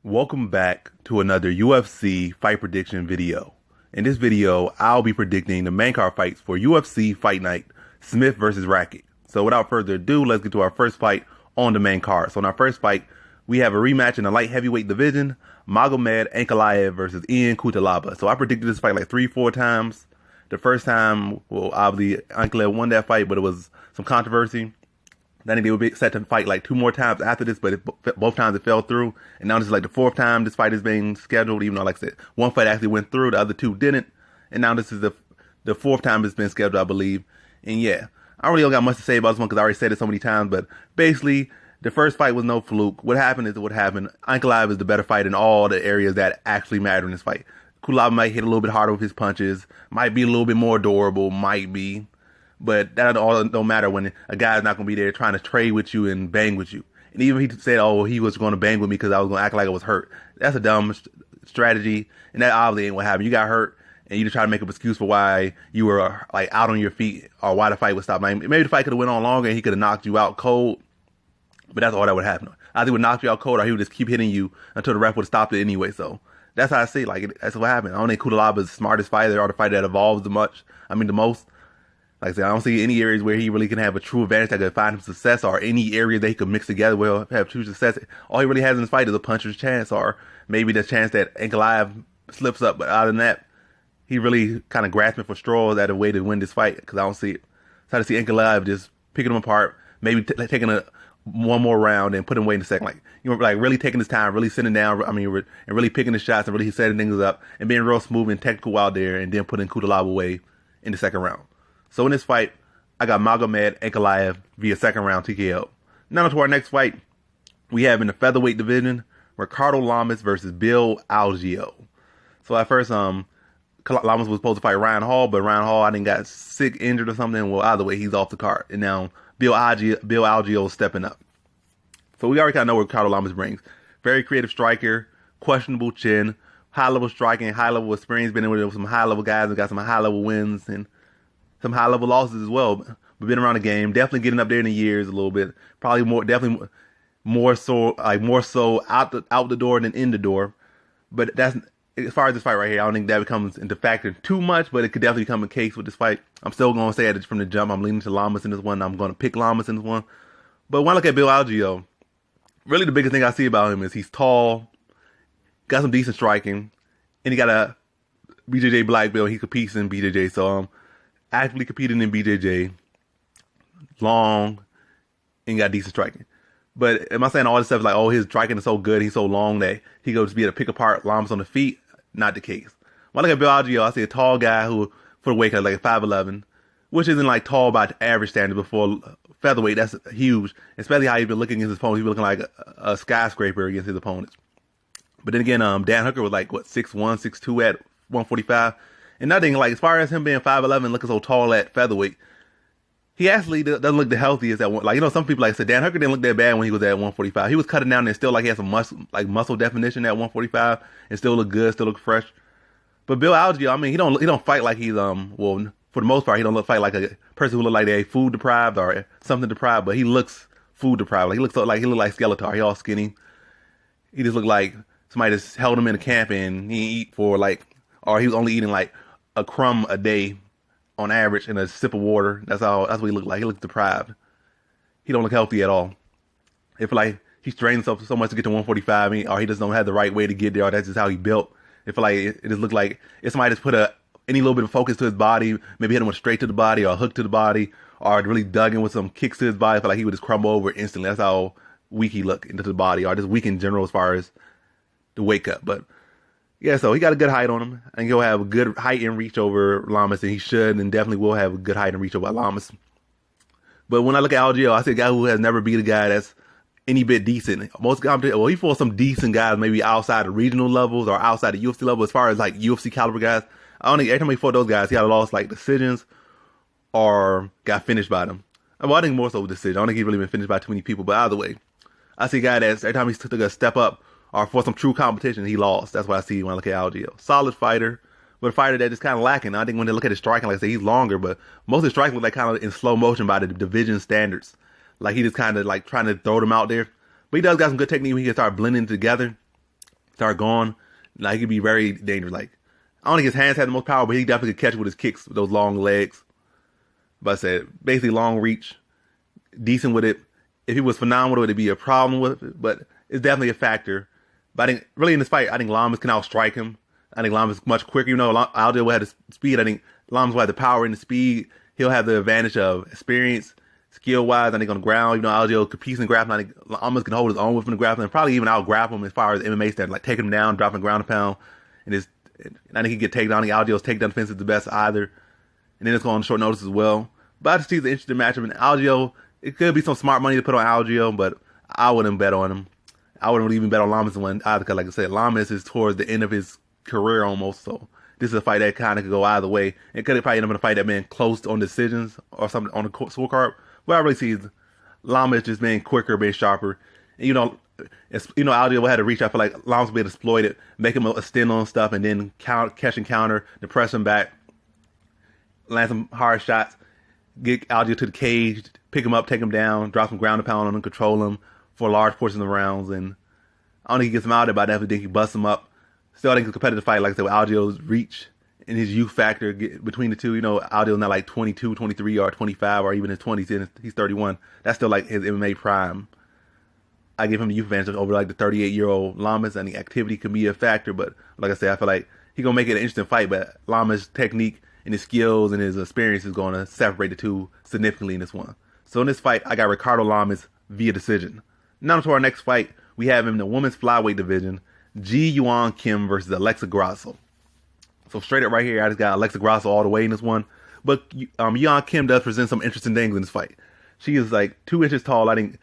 Welcome back to another UFC fight prediction video. In this video, I'll be predicting the main card fights for UFC Fight Night, Smith versus Rakic. So without further ado, let's get to our first fight on the main card. So in our first fight, we have a rematch in the light heavyweight division, Magny Ankalaev versus Cutelaba. So I predicted this fight like 3-4 times. The first time, well, obviously Ankalaev won that fight, but it was some controversy. I think they would be set to fight like 2 more times after this, but both times it fell through. And now this is like the 4th time this fight is being scheduled, even though, like I said, one fight actually went through, the other 2 didn't. And now this is the 4th time it's been scheduled, I believe. And yeah, I really don't got much to say about this one because I already said it so many times. But basically, the first fight was no fluke. What happened is what happened. Ankalaev is the better fight in all the areas that actually matter in this fight. Cutelaba might hit a little bit harder with his punches, might be a little bit more durable, might be. But that all don't matter when a guy's not going to be there trying to trade with you and bang with you. And even if he said, oh, he was going to bang with me because I was going to act like I was hurt. That's a dumb strategy. And that obviously ain't what happened. You got hurt and you just try to make an excuse for why you were like out on your feet or why the fight would stop. Like, maybe the fight could have went on longer and he could have knocked you out cold. But that's all that would happen. Either he would knock you out cold or he would just keep hitting you until the ref would have stopped it anyway. So that's how I see. Like, that's what happened. I don't think Cutelaba is the smartest fighter or the fighter that evolves the most. Like I said, I don't see any areas where he really can have a true advantage that could find him success, or any area that he could mix together where he'll have true success. All he really has in this fight is a puncher's chance, or maybe the chance that Ankalaev slips up. But other than that, he really kind of grasping for straws at a way to win this fight, because I don't see it. So I see Ankalaev just picking him apart, maybe taking one more round and putting him away in the second. Like, like really taking his time, really sitting down, and really picking the shots and really setting things up and being real smooth and technical out there, and then putting Cutelaba away in the second round. So in this fight, I got Magny Ankalaev via second round TKO. Now to our next fight, we have in the featherweight division, Lamas versus Algeo. So at first, Lamas was supposed to fight Ryan Hall, but Ryan Hall, I think, got sick, injured or something. Well, either way, he's off the card. And now Algeo is stepping up. So we already kind of know what Lamas brings. Very creative striker, questionable chin, high-level striking, high-level experience, been in with some high-level guys and got some high-level wins and some high-level losses as well, but been around the game, definitely getting up there in the years a little bit. Probably more so out the door than in the door. But that's, as far as this fight right here, I don't think that becomes into factor too much, but it could definitely become a case with this fight. I'm still going to say it from the jump. I'm leaning to Lamas in this one. I'm going to pick Lamas in this one. But when I look at Algeo, really the biggest thing I see about him is he's tall, got some decent striking, and he got a BJJ black belt. He competes in BJJ, so actively competing in BJJ, long, and got decent striking. But am I saying all this stuff like, oh, his striking is so good, he's so long that he goes to be able to pick apart Lamas on the feet? Not the case. When I look at Algeo, I see a tall guy who, for the weight cut, like 5'11", which isn't like tall by average standard, but for featherweight, that's huge. Especially how he's been looking against his opponents. He's been looking like a skyscraper against his opponents. But then again, Dan Hooker was like, 6'1", 6'2" at 145. And nothing, like, as far as him being 5'11", looking so tall at featherweight, he actually doesn't look the healthiest at one. Like, some people, like I said, Dan Hooker didn't look that bad when he was at 145. He was cutting down and still, like, he had some muscle definition at 145 and still look good, still look fresh. But Algeo, I mean, he don't fight like he's, well, for the most part, he don't fight like a person who look like they're food deprived or something deprived, but he looks food deprived. Like, he look like Skeletor. He all skinny. He just looked like somebody just held him in a camp and he eat for, like, or he was only eating, like, a crumb a day on average and a sip of water. That's what he looked like. He looks deprived. He don't look healthy at all. If like he strained himself so much to get to 145, or he just don't have the right way to get there, or that's just how he built. If like it just looked like if somebody just put any little bit of focus to his body, maybe hit him with straight to the body or a hook to the body, or really dug in with some kicks to his body, I feel like he would just crumble over instantly. That's how weak he looked into the body, or just weak in general as far as the weight cut. But yeah, so he got a good height on him. I think he'll have a good height and reach over Lamas, and he should and definitely will have a good height and reach over Lamas. But when I look at Algeo, I see a guy who has never beat a guy that's any bit decent. Most guys, well, he fought some decent guys, maybe outside the regional levels or outside the UFC level, as far as like UFC caliber guys. I don't think every time he fought those guys, he either lost like decisions or got finished by them. Well, I think more so decision. I don't think he's really been finished by too many people. But either way, I see a guy that's every time he took a step up or for some true competition, he lost. That's what I see when I look at Algeo. Solid fighter, but a fighter that is kind of lacking. I think when they look at his striking, like I say, he's longer, but most of his striking look like kind of in slow motion by the division standards. Like he just kind of like trying to throw them out there. But he does got some good technique when he can start blending together. start going, like, he could be very dangerous. Like, I don't think his hands had the most power, but he definitely could catch with his kicks, with those long legs. But I said, basically long reach, decent with it. If he was phenomenal, it'd be a problem with it, but it's definitely a factor. But I think, really in this fight, I think Lamas can outstrike him. I think Lamas is much quicker. You know, Algeo will have the speed. I think Lamas will have the power and the speed. He'll have the advantage of experience, skill-wise. I think on the ground, you know, Algeo competes in grappling. I think Lamas can hold his own with him in grappling, and probably even out-grapple him as far as MMA standards, like taking him down, dropping ground and pound. And I think he can get taken down. I think Algeo's takedown defense is the best either. And then it's going on short notice as well. But I just see the interesting matchup. And Algeo, it could be some smart money to put on Algeo, but I wouldn't bet on him. I wouldn't really even bet on Lamas one either, because like I said, Lamas is towards the end of his career almost, so this is a fight that kind of could go either way. It could probably end up in a fight that been close on decisions or something on the scorecard. What I really see is Lamas just being quicker, being sharper. And, Algeo had to reach. I feel like Lamas will be able to exploit it, make him extend on stuff, and then catch and counter, depress him back, land some hard shots, get Algeo to the cage, pick him up, take him down, drop some ground and pound on him, control him for a large portion of the rounds. And I don't think he gets him out there, but I definitely think he busts him up. Still, I think it's a competitive fight, like I said, with Algeo's reach and his youth factor between the two. You know, Algeo's not like 22, 23, or 25, or even his 20s. He's 31. That's still like his MMA prime. I give him the youth advantage over like the 38-year-old Lamas. I think activity can be a factor, but like I said, I feel like he's going to make it an interesting fight, but Lamas' technique and his skills and his experience is going to separate the two significantly in this one. So in this fight, I got Ricardo Lamas via decision. Now to our next fight, we have him in the women's flyweight division, Ji Yuan Kim versus Alexa Grasso. So straight up right here, I just got Alexa Grasso all the way in this one. But Yuan Kim does present some interesting things in this fight. She is like 2 inches tall. I think,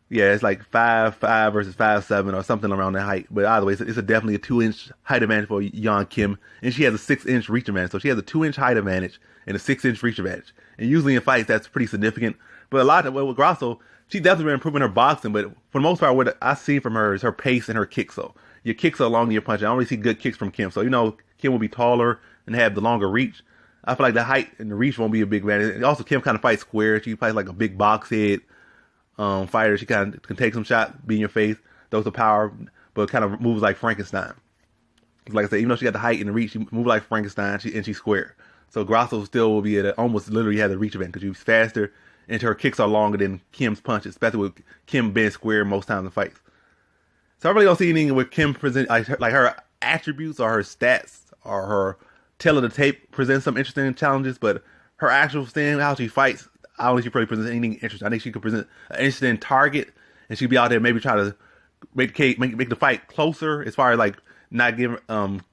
yeah, it's like 5'5" versus 5'7" or something around that height. But either way, it's definitely a 2-inch height advantage for Yuan Kim. And she has a 6-inch reach advantage. So she has a 2-inch height advantage and a 6-inch reach advantage. And usually in fights, that's pretty significant. But a lot of, with Grasso, she's definitely been improving her boxing, but for the most part, what I see from her is her pace and her kicks. So your kicks are long, your punch. I don't really see good kicks from Kim. So, Kim will be taller and have the longer reach. I feel like the height and the reach won't be a big advantage. And also, Kim kind of fights square. She fights like a big box head fighter. She kind of can take some shots, be in your face, throws the power, but kind of moves like Frankenstein. Like I said, even though she got the height and the reach, she moves like Frankenstein, and she's square. So Grasso still will be almost literally has a reach advantage because she's faster, and her kicks are longer than Kim's punches, especially with Kim being square most times in fights. So I really don't see anything with Kim present, like her attributes or her stats or her tail of the tape presents some interesting challenges, but her actual stand, how she fights, I don't think she probably presents anything interesting. I think she could present an interesting target, and she'd be out there maybe try to make the fight closer as far as like not giving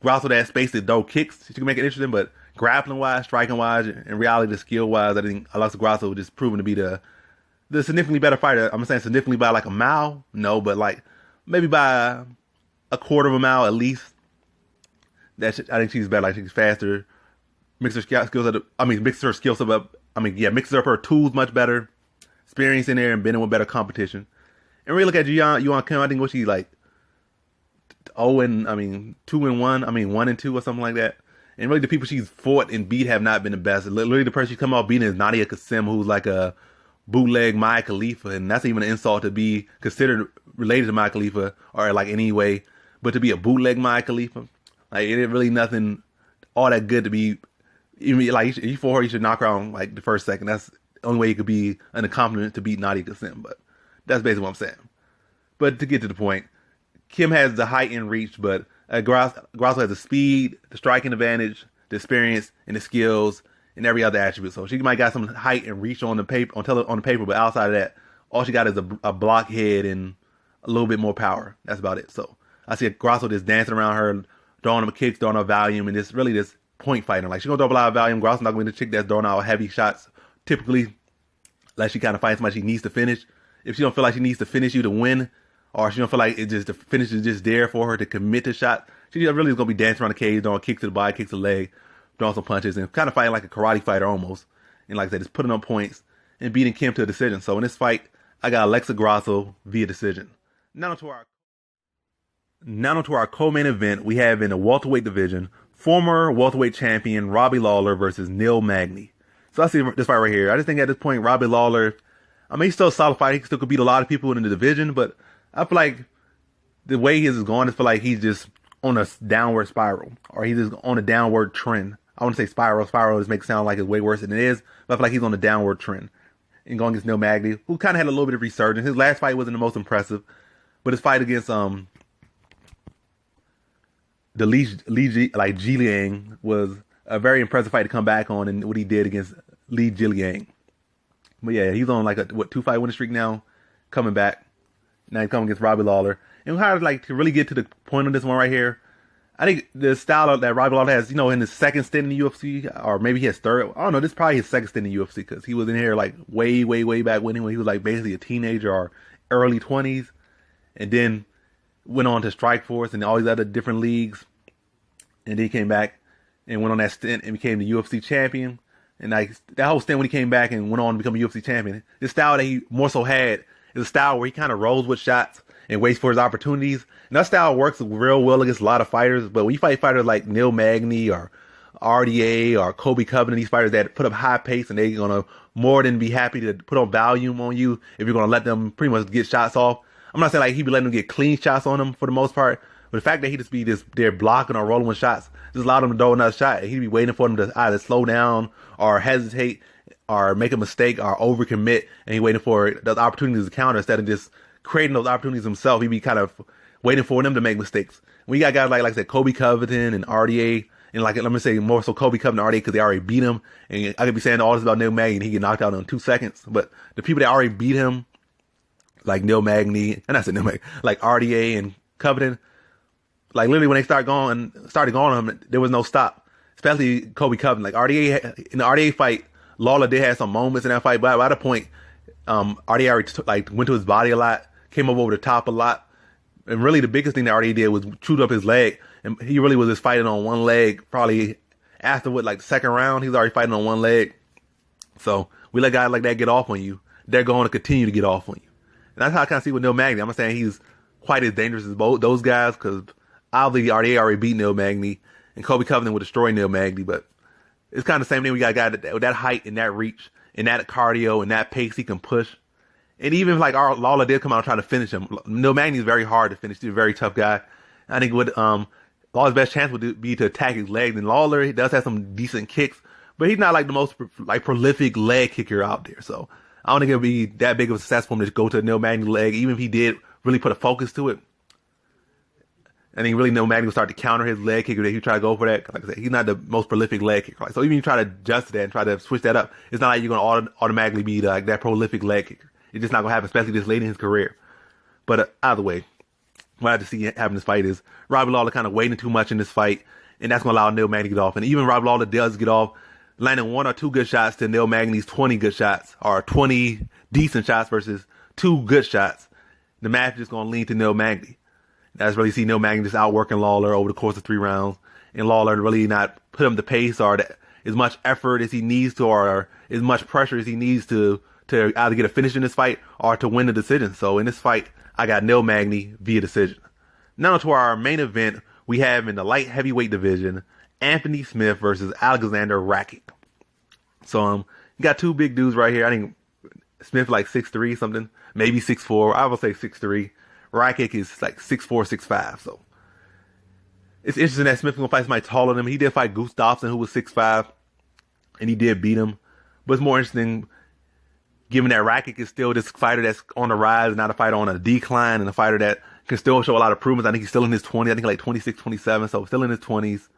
Grasso that space to throw kicks. She can make it interesting, but grappling wise, striking wise, in reality, skill wise, I think Alexa Grasso just proven to be the significantly better fighter. I'm saying significantly by like a mile, no, but like maybe by a quarter of a mile at least. I think she's better. Like she's faster, mixes her skills up. Mixes her skills up. Mixes up her tools much better, experience in there, and been in with better competition. And really look at Yuan Kim. I think what she's like 2-1. 1-2 or something like that. And really, the people she's fought and beat have not been the best. Literally, the person she's come out beating is Nadia Kassem, who's like a bootleg Mia Khalifa, and that's even an insult to be considered related to Mia Khalifa or like any way, but to be a bootleg Mia Khalifa, like it ain't really nothing all that good to be. Even like you fought her, you should knock her out like the first second. That's the only way you could be an accomplishment to beat Nadia Kassem. But that's basically what I'm saying. But to get to the point, Kim has the height and reach, but Grasso has the speed, the striking advantage, the experience, and the skills, and every other attribute. So she might got some height and reach on the paper, on the paper, but outside of that, all she got is a blockhead and a little bit more power. That's about it. So I see Grasso just dancing around her, throwing her kicks, throwing her volume, and just really this point fighting. Like she's gonna throw a lot of volume. Grasso's not gonna be the chick that's throwing out heavy shots. Typically, like she kind of finds somebody she needs to finish. If she don't feel like she needs to finish you to win, or she don't feel like the finish is just there for her to commit to shot, she really is going to be dancing around the cage, throwing kicks to the body, kicks to the leg, throwing some punches, and kind of fighting like a karate fighter almost. And like I said, just putting on points and beating Kim to a decision. So in this fight, I got Alexa Grasso via decision. Now to our co-main event, we have in the welterweight division, former welterweight champion Robbie Lawler versus Neil Magny. So I see this fight right here. I just think at this point, Robbie Lawler, he's still a solid fighter. He still could beat a lot of people in the division, but I feel like the way his is going is feel like he's just on a downward spiral, or he's just on a downward trend. I want to say spiral. Spiral just makes it sound like it's way worse than it is, but I feel like he's on a downward trend. And going against Magny, who kind of had a little bit of resurgence. His last fight wasn't the most impressive, but his fight against the Ji Liang was a very impressive fight to come back on, and what he did against Li Jiliang. But yeah, he's on like a 2-fight winning streak now, coming back. Now he's coming against Robbie Lawler. And how to really get to the point of this one right here, I think the style that Robbie Lawler has, in his second stint in the UFC, or maybe his third. I don't know. This is probably his second stint in the UFC, because he was in here like way, way, way back when he was like basically a teenager or early 20s, and then went on to Strikeforce and all these other different leagues, and then he came back and went on that stint and became the UFC champion. And like that whole stint when he came back and went on to become a UFC champion, the style that he more so had is a style where he kind of rolls with shots and waits for his opportunities. And that style works real well against a lot of fighters. But when you fight fighters like Magny or RDA or Kobe Covington, these fighters that put up high pace and they're going to more than be happy to put on volume on you if you're going to let them pretty much get shots off. I'm not saying like he'd be letting them get clean shots on them for the most part, but the fact that he just be there blocking or rolling with shots just allowed him to throw another shot. He'd be waiting for them to either slow down or hesitate or make a mistake or overcommit, and he waiting for those opportunities to counter instead of just creating those opportunities himself. He'd be kind of waiting for them to make mistakes. We got guys like I said, Kobe Covington and RDA, and like let me say more so Kobe Covington and RDA because they already beat him. And I could be saying all this about Magny and he get knocked out in 2 seconds, but the people that already beat him, like Magny, and I said Magny, like RDA and Covington, like literally when they started going on him, there was no stop. Especially Kobe Covington, like RDA in the RDA fight, Lawler did have some moments in that fight, but by the point, RDA already went to his body a lot, came up over the top a lot, and really the biggest thing that RDA did was chewed up his leg, and he really was just fighting on one leg. Probably after the second round, he was already fighting on one leg. So we let guys like that get off on you, they're going to continue to get off on you, and that's how I kind of see with Magny. I'm not saying he's quite as dangerous as both those guys, because obviously RDA already beat Magny, and Kobe Covington would destroy Magny, but it's kind of the same thing. We got a guy with that height and that reach and that cardio and that pace he can push. And even if our Lawler did come out and try to finish him, Magny is very hard to finish. He's a very tough guy. I think Lawler's best chance would be to attack his legs. And Lawler, he does have some decent kicks, but he's not the most prolific leg kicker out there. So I don't think it'll be that big of a success for him to go to Magny's leg, even if he did really put a focus to it. I think really Magny will start to counter his leg kicker that he try to go for that. Like I said, he's not the most prolific leg kicker. So even if you try to adjust that and try to switch that up, it's not like you're going to automatically be that prolific leg kicker. It's just not going to happen, especially this late in his career. But either way, what I have to see happen in this fight is Robbie Lawler kind of waiting too much in this fight, and that's going to allow Magny to get off. And even Robbie Lawler does get off, landing 1 or 2 good shots to Magny's 20 good shots, or 20 decent shots versus 2 good shots. The match is just going to lean to Magny. That's really see Magny just outworking Lawler over the course of 3 rounds, and Lawler really not put him the pace or as much effort as he needs to, or as much pressure as he needs to either get a finish in this fight or to win the decision. So in this fight, I got Magny via decision. Now to our main event, we have in the light heavyweight division, Anthony Smith versus Alexander Rakic. So you got 2 big dudes right here. I think Smith 6'3" something, maybe 6'4". I would say 6'3". Rakic is 6'4", 6'5". So it's interesting that Smith is going to fight somebody taller than him. He did fight Gustafsson, who was 6'5", and he did beat him. But it's more interesting given that Rakic is still this fighter that's on the rise, not a fighter on a decline, and a fighter that can still show a lot of improvements. I think he's still in his 20s. I think 26, 27, so still in his 20s.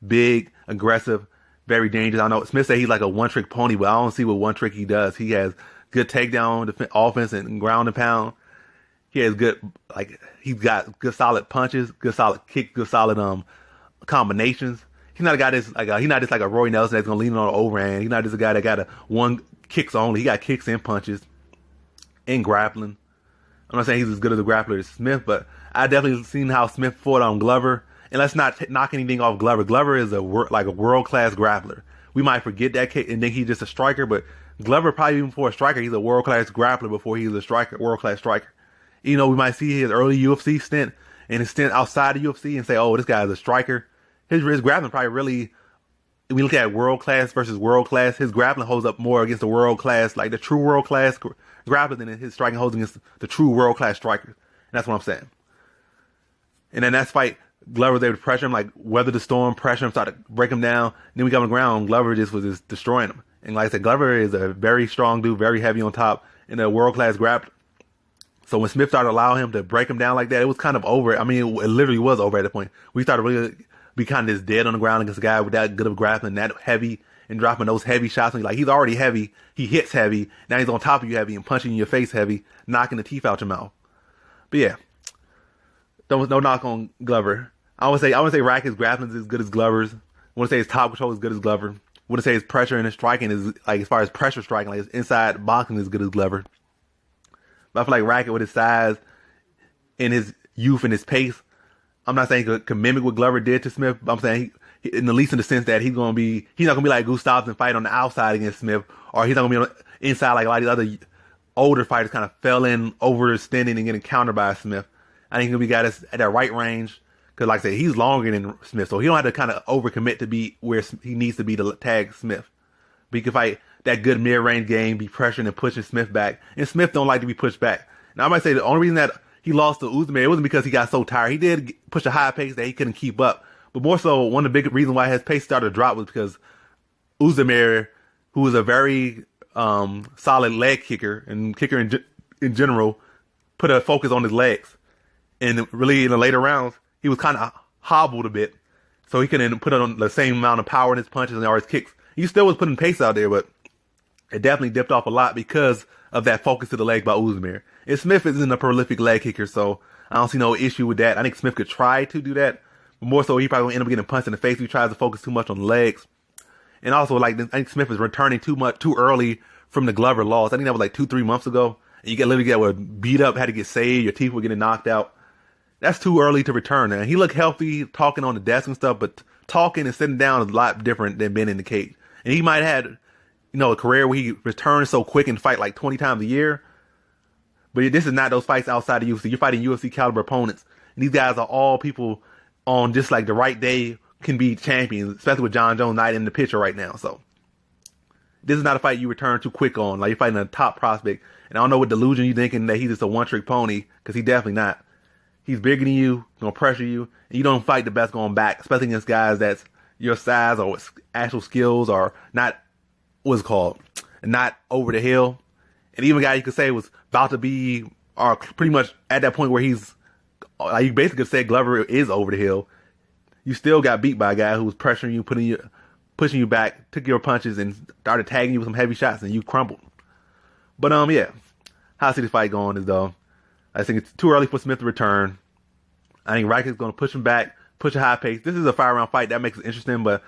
Big, aggressive, very dangerous. I know Smith said he's like a one-trick pony, but I don't see what one trick he does. He has good takedown offense and ground and pound. He has good, he's got good solid punches, good solid kicks, good solid combinations. He's not a guy that's he's not just like a Roy Nelson that's gonna lean on an overhand. He's not just a guy that got one kicks only. He got kicks and punches and grappling. I'm not saying he's as good as a grappler as Smith, but I definitely seen how Smith fought on Glover. And let's not knock anything off Glover. Glover is a world-class grappler. We might forget that and think he's just a striker, but Glover probably even before a striker, he's a world-class grappler before he was a striker, world-class striker. We might see his early UFC stint and his stint outside the UFC and say, oh, this guy is a striker. His grappling probably really, if we look at world-class versus world-class, his grappling holds up more against the world-class, the true world-class grappler than his striking holds against the true world-class strikers. And that's what I'm saying. And then that fight, Glover was able to pressure him, like weather the storm, pressure him, started to break him down. Then we got on the ground, Glover just was just destroying him. And like I said, Glover is a very strong dude, very heavy on top, and a world-class grappler. So when Smith started allowing him to break him down like that, it was kind of over. I mean, it literally was over at that point. We started really be kind of just dead on the ground against a guy with that good of grappling, that heavy, and dropping those heavy shots. And like, he's already heavy. He hits heavy. Now he's on top of you heavy and punching you in your face heavy, knocking the teeth out your mouth. But yeah, no knock on Glover. I would say Rakic's grappling is as good as Glover's. I want to say his top control is as good as Glover. I want to say his pressure and his striking is, like, as far as pressure striking, like his inside boxing is as good as Glover. But I feel like Rakic, with his size and his youth and his pace, I'm not saying he could mimic what Glover did to Smith, but I'm saying he, in the least in the sense that he's not gonna be like Gustafsson and fight on the outside against Smith, or he's not gonna be on the inside like a lot of these other older fighters kind of fell in, overextending and getting countered by Smith. I think he's gonna be a guy that's at that right range, because like I said, he's longer than Smith, so he don't have to kind of overcommit to be where he needs to be to tag Smith. But he can fight that good mid-range game, be pressuring and pushing Smith back, and Smith don't like to be pushed back. Now I might say the only reason that he lost to Uzdemir, it wasn't because he got so tired. He did push a high pace that he couldn't keep up, but more so, one of the big reasons why his pace started to drop was because Uzdemir, who was a very solid leg kicker and kicker in general, put a focus on his legs, and really in the later rounds he was kind of hobbled a bit, so he couldn't put on the same amount of power in his punches or his kicks. He still was putting pace out there, but it definitely dipped off a lot because of that focus to the leg by Uzdemir. And Smith isn't a prolific leg kicker, so I don't see no issue with that. I think Smith could try to do that, but more so he probably will end up getting punched in the face if he tries to focus too much on the legs. And also, like, I think Smith is returning too early from the Glover loss. I think that was like 2-3 months ago. And you literally get beat up, had to get saved, your teeth were getting knocked out. That's too early to return. And he looked healthy, talking on the desk and stuff, but talking and sitting down is a lot different than being in the cage. And he might have had, a career where he returns so quick and fight like 20 times a year. But this is not those fights outside of UFC. You're fighting UFC caliber opponents. And these guys are all people on just like the right day can be champions, especially with John Jones not in the picture right now. So this is not a fight you return too quick on. Like, you're fighting a top prospect. And I don't know what delusion you're thinking that he's just a one-trick pony, because he's definitely not. He's bigger than you, gonna pressure you, and you don't fight the best going back, especially against guys that's your size or actual skills are not, not over the hill. And even a guy you could say was about to be, or pretty much at that point where he's, like, you basically could say Glover is over the hill. You still got beat by a guy who was pressuring you, pushing you back, took your punches, and started tagging you with some heavy shots, and you crumbled. But yeah, how I see this fight going is, though, I think it's too early for Smith to return. I think Rakic's going to push him back, push a high pace. This is a 5-round fight. That makes it interesting, but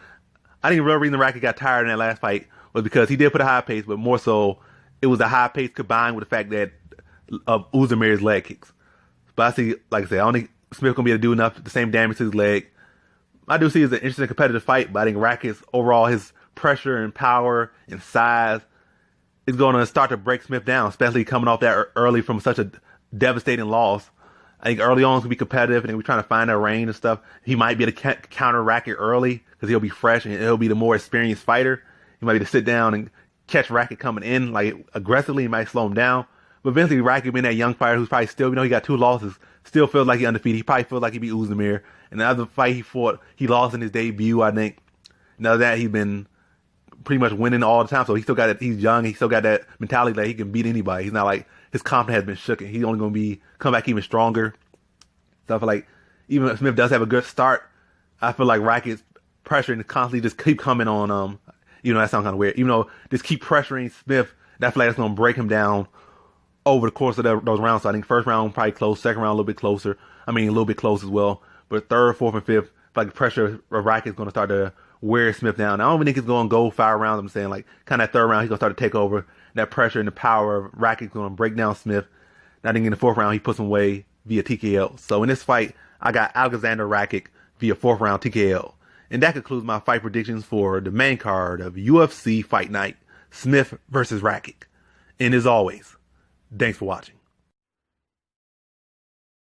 I think the real reason Rakic got tired in that last fight was because he did put a high pace, but more so it was a high pace combined with the fact that of Uzdemir's leg kicks. But I see, like I said, I don't think Smith going to be able to do enough, the same damage to his leg. I do see it as an interesting competitive fight, but I think Rakic's overall, his pressure and power and size is going to start to break Smith down, especially coming off that early from such a devastating loss. I think early on it's going to be competitive, and we're trying to find that range and stuff. He might be able to counter Rakic early because he'll be fresh and he'll be the more experienced fighter. He might be able to sit down and catch Rakic coming in like aggressively. He might slow him down. But eventually Rakic being that young fighter who's probably still, he got 2 losses, still feels like he's undefeated. He probably feels like he beat Uzdemir. And the other fight he fought, he lost in his debut, I think. Now that he's been pretty much winning all the time, so he still got that. He's young. He still got that mentality that he can beat anybody. He's not like his confidence has been shooken. He's only going to come back even stronger. So I feel like even if Smith does have a good start, I feel like Rakic's pressuring to constantly just keep coming on. That sounds kind of weird. Even though just keep pressuring Smith, I feel like that's going to break him down over the course of those rounds. So I think first round probably close, second round a little bit closer. I mean, a little bit close as well. But third, fourth, and fifth, I feel like the pressure of Rakic is going to start to wear Smith down. I don't even think it's going to go 5 rounds. I'm saying, like, kind of that third round, he's going to start to take over. That pressure and the power of Rakic is going to break down Smith. And I think in the 4th round, he puts him away via TKO. So in this fight, I got Alexander Rakic via 4th round TKO. And that concludes my fight predictions for the main card of UFC Fight Night, Smith versus Rakic. And as always, thanks for watching.